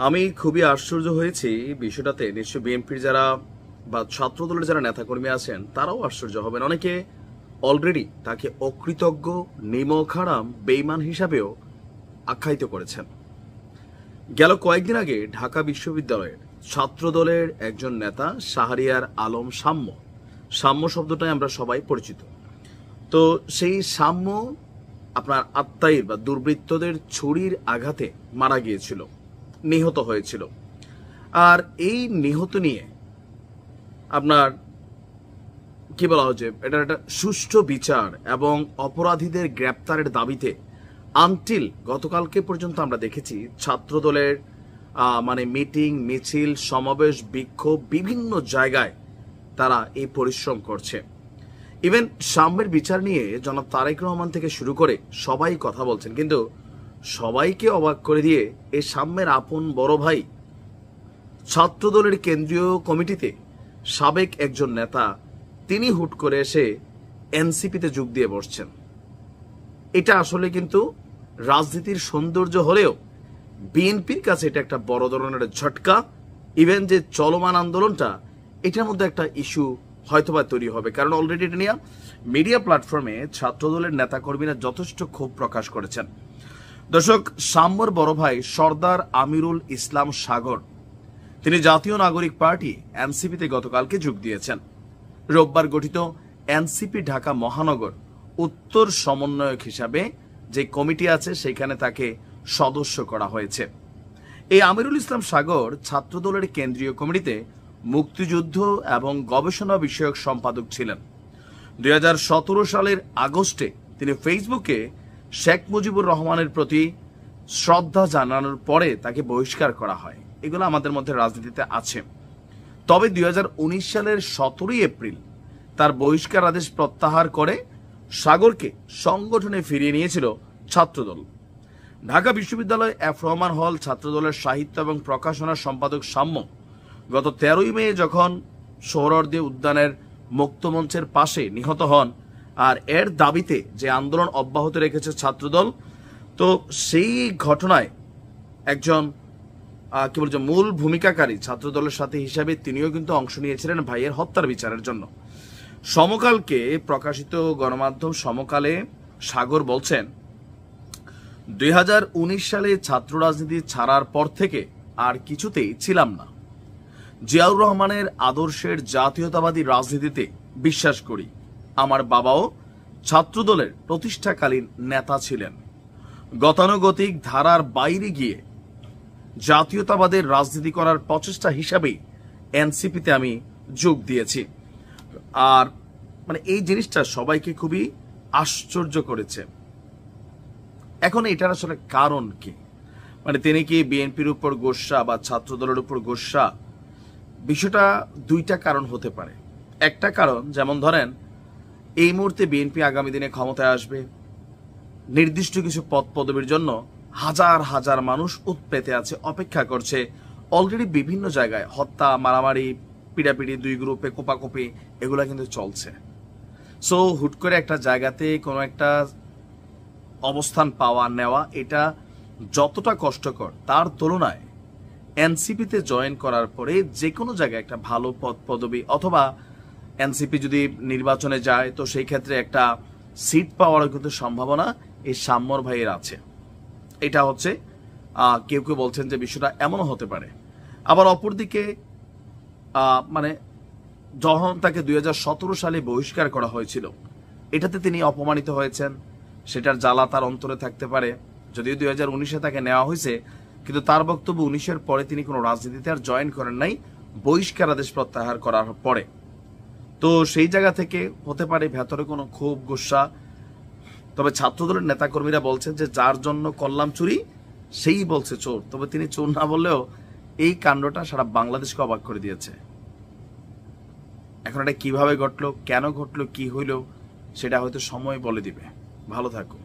আমি খুবই আশ্চর্য হয়েছি বিষয়টাতে। নিশ্চয় বিএনপির যারা বা ছাত্রদলের যারা নেতাকর্মী আছেন তারাও আশ্চর্য হবেন। অনেকে অলরেডি তাকে অকৃতজ্ঞ, নিমক-হারাম, বেঈমান হিসাবেও আখ্যায়িত করেছেন। গেল কয়েকদিন আগে ঢাকা বিশ্ববিদ্যালয়ের ছাত্রদলের একজন নেতা শাহরিয়ার আলম সাম্য, সাম্য শব্দটাই আমরা সবাই পরিচিত। তো সেই সাম্য আপনার আত্মাইর বা দুর্বৃত্তদের ছুরির আঘাতে মারা গিয়েছিল, নিহত হয়েছিল। আর এই নিহত নিয়ে আপনার কি বলা হচ্ছে, এটা একটা সুষ্ঠু বিচার এবং অপরাধীদের গ্রেপ্তারের দাবিতে আনটিল গতকালকে পর্যন্ত আমরা দেখেছি ছাত্রদলের মানে মিটিং, মিছিল, সমাবেশ, বিক্ষোভ বিভিন্ন জায়গায় তারা এই পরিশ্রম করছে। ইভেন সাম্যের বিচার নিয়ে জনাব তারেক রহমান থেকে শুরু করে সবাই কথা বলছেন, কিন্তু সবাইকে অবাক করে দিয়ে এই সাম্যের আপন বড় ভাই ছাত্রদলের কেন্দ্রীয় কমিটিতে সাবেক একজন নেতা, তিনি হুট করে এসে এনসিপিতে যোগ দিয়ে বসছেন। এটা আসলে কিন্তু রাজনীতির সৌন্দর্য হলেও বিএনপির কাছে এটা একটা বড় ধরনের ঝটকা। ইভেন যে চলমান আন্দোলনটা, এটার মধ্যে একটা ইস্যু হয়তোবা তৈরি হবে, কারণ অলরেডি এটা নিয়ে মিডিয়া প্ল্যাটফর্মে ছাত্রদলের নেতাকর্মীরা যথেষ্ট ক্ষোভ প্রকাশ করেছেন। দর্শক, সাম্যর বড় ভাই সর্দার আমিরুল ইসলাম সাগর, তিনি জাতীয় নাগরিক পার্টি এনসিপিতে গতকালকে যোগ দিয়েছেন। রোববার গঠিত এনসিপি ঢাকা মহানগর উত্তর সমন্বয়ক হিসাবে যে কমিটি আছে সেখানে তাকে সদস্য করা হয়েছে। এই আমিরুল ইসলাম সাগর ছাত্রদলের কেন্দ্রীয় কমিটিতে মুক্তিযুদ্ধ এবং গবেষণা বিষয়ক সম্পাদক ছিলেন। 2017 সালের আগস্টে তিনি ফেসবুকে শেখ মুজিবুর রহমানের প্রতি শ্রদ্ধা জানানোর পরে তাকে বহিষ্কার করা হয়। এগুলো আমাদের মধ্যে রাজনীতিতে আছে। তবে 2019 সালের 17 এপ্রিল তার বহিষ্কার আদেশ প্রত্যাহার করে সাগরকে সংগঠনে ফিরিয়ে নিয়েছিল ছাত্রদল। ঢাকা বিশ্ববিদ্যালয় এফ রহমান হল ছাত্রদলের সাহিত্য এবং প্রকাশনা সম্পাদক সাম্য গত 13 মে যখন সোহরাওয়ার্দী উদ্যানের মুক্তমঞ্চের পাশে নিহত হন, আর এর দাবিতে যে আন্দোলন অব্যাহত রেখেছে ছাত্রদল, তো সেই ঘটনায় একজন কি বলছে মূল ভূমিকাকারী ছাত্রদলের সাথে হিসাবে তিনিও কিন্তু অংশ নিয়েছিলেন ভাইয়ের হত্যার বিচারের জন্য। সমকালকে প্রকাশিত গণমাধ্যম সমকালে সাগর বলছেন, 2019 সালে ছাত্র রাজনীতি ছাড়ার পর থেকে আর কিছুতেই ছিলাম না। জিয়াউর রহমানের আদর্শের জাতীয়তাবাদী রাজনীতিতে বিশ্বাস করি। আমার বাবাও ছাত্রদলের প্রতিষ্ঠাকালীন নেতা ছিলেন। গতানুগতিক ধারার বাইরে গিয়ে জাতীয়তাবাদের রাজনীতি করার প্রচেষ্টা হিসাবেই এনসিপিতে আমি যোগ দিয়েছি। আর মানে এই জিনিসটা সবাইকে খুবই আশ্চর্য করেছে। এখন এটার আসলে কারণ কি? মানে তিনি কি বিএনপির উপর গোস্বা বা ছাত্রদলের উপর গোস্বা? বিষয়টা দুইটা কারণ হতে পারে। একটা কারণ, যেমন ধরেন এই মুহূর্তে বিএনপি আগামী দিনে ক্ষমতায় আসবে, নির্দিষ্ট কিছু পদ পদবীর জন্য হাজার হাজার মানুষ উৎপেতে আছে, অপেক্ষা করছে। অলরেডি বিভিন্ন জায়গায় হত্যা, মারামারি, পিড়াপিড়ি, দুই গ্রুপে কোপাকুপি, এগুলা কিন্তু চলছে। সো হুট করে একটা জায়গাতে কোনো একটা অবস্থান পাওয়া নেওয়া, এটা যতটা কষ্টকর তার তুলনায় এনসিপিতে জয়েন করার পরে যে কোনো জায়গায় একটা ভালো পদ পদবী, অথবা এনসিপি যদি নির্বাচনে যায় তো সেই ক্ষেত্রে একটা সিট পাওয়ার কিন্তু সম্ভাবনা এই সাম্যর ভাইয়ের আছে। এটা হচ্ছে কেউ কেউ বলছেন যে বিষয়টা এমনও হতে পারে। আবার অপরদিকে মানে যখন তাকে 2017 সালে বহিষ্কার করা হয়েছিল, এটাতে তিনি অপমানিত হয়েছেন, সেটার জ্বালা তার অন্তরে থাকতে পারে। যদিও 2019-এ তাকে নেওয়া হয়েছে, কিন্তু তার বক্তব্য 19-এর পরে তিনি কোনো রাজনীতিতে আর জয়েন করেন নাই, বহিষ্কার আদেশ প্রত্যাহার করার পরে। তো সেই জায়গা থেকে হতে পারে ভেতরে কোনো ক্ষোভ, গুসা। তবে ছাত্রদলের নেতাকর্মীরা বলছেন যে যার জন্য করলাম চুরি সেই বলছে চোর। তবে তিনি চোর না বললেও এই কাণ্ডটা সারা বাংলাদেশকে অবাক করে দিয়েছে। এখন এটা কিভাবে ঘটলো, কেন ঘটলো, কি হইল, সেটা হয়তো সময় বলে দিবে। ভালো থাকো।